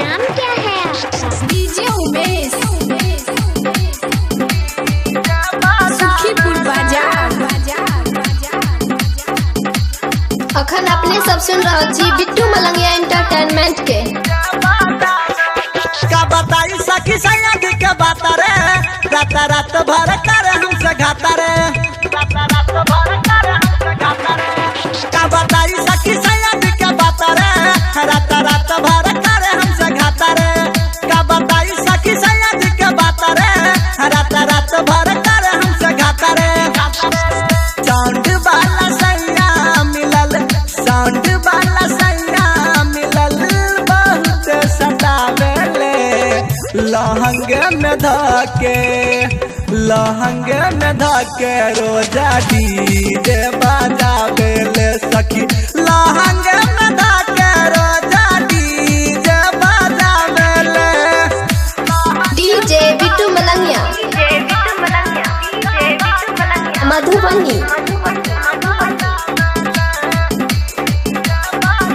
नाम क्या है डीजे उमेश सुखीपुर बाजार। अखन अपने सब सुन रहा छी बिट्टू मलंगिया एंटरटेनमेंट के। का बताई सखी सैयद के बात रे, रात रात भर कर हमसे घाता रे, रात भर कर हमसे घाता रे। का बताई सखी सैयद के बात रे, रात रात भर कर हमसे घाता रे। का बताई सखी सैयद के बात रे, रात रात भर कर हमसे घाता रे। साउंड वाला सैया मिलल, साउंड वाला सैया मिलल, बहुत सतावेले लहंगे में धके, लहंगे में धके रोजा डीजे बजावेले सखी, लहंगे में धके रोजा डीजे बजावेले। डीजे बिट्टू मलंगिया मधुबनी।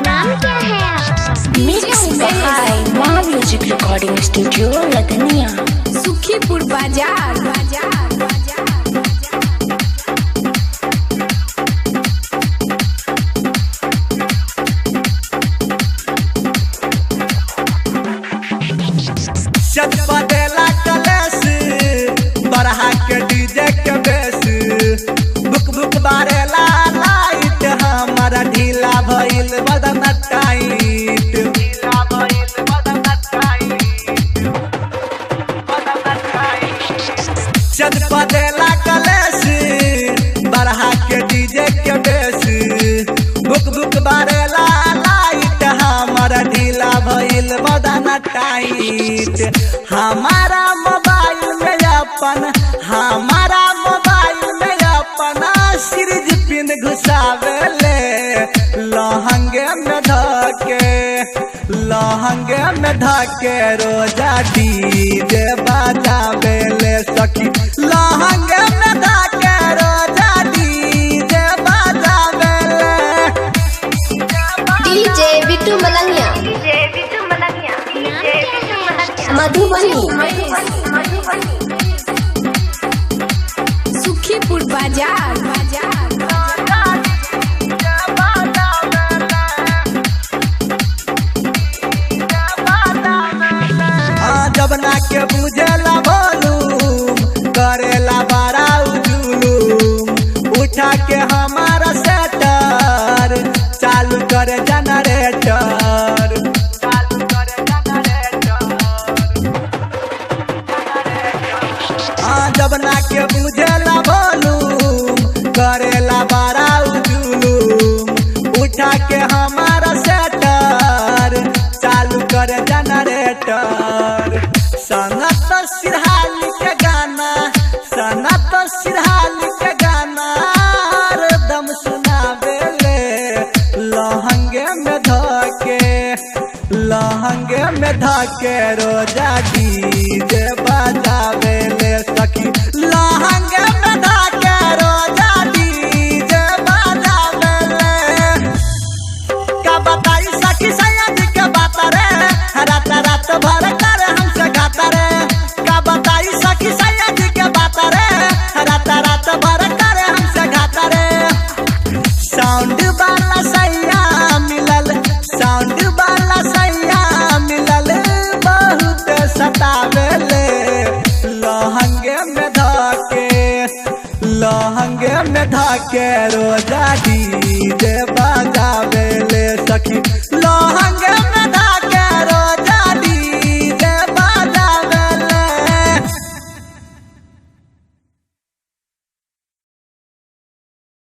नाम क्या है mix by Maa music recording studio Ladaniya. Sukhipur बाजार। छत पटेला कलेस बरहा के डीजे के बेस, बुक बुक बारेला लाइट, हमारा ढीला भइल बदन टाइट, ढीला भइल बदन टाइट, बदन टाइट। छत पटेला कलेस बरहा के डीजे के बेस, बुक बुक बारेला लाइट, हमारा ढीला भइल बदन टाइट। हमारा मोबाइल में अपन, हमारा मोबाइल में अपन सीरीज पिन घुसावेले लहंगे में धके, लहंगे में धके रोजा डीजे बजावेले सखी, लहंगे में धके रोजा डीजे बजावेले। डीजे बिट्टू मलंगिया मधुबनी। सुखीपुर बाजार। जबना के बुझेला बोलूम, करेला बड़ा उजुलूम, उठा के हमारा सेटर चालू करे जनरेटर, चालू करे जनरेटर। जबना के बुझेला बोलूम, करेला बड़ा उजुलूम, उठा के हमारा सेटर चालू करे जनरेटर। सनत सिरहाली के गाना, सनत सिरहाली के गाना दम सुनावेले लहंगे में धके, लहंगे में धके रोजा डीजे बजावेले सखी, लहंगे में धके रोजा डीजे बजावेले। का बताई सखी सैयद के बात रे, रात रात भर कर हमसे घाता रे। का बताई सखी सैयद के बात रे, रात रात भर कर हमसे घाता रे। साउंड वाला सैया मिलल, साउंड वाला सैया मिलल, बहुत सतावेले लहंगे में धके, लहंगे में धके रोजा डीजे बजावेले सखी, लहंगे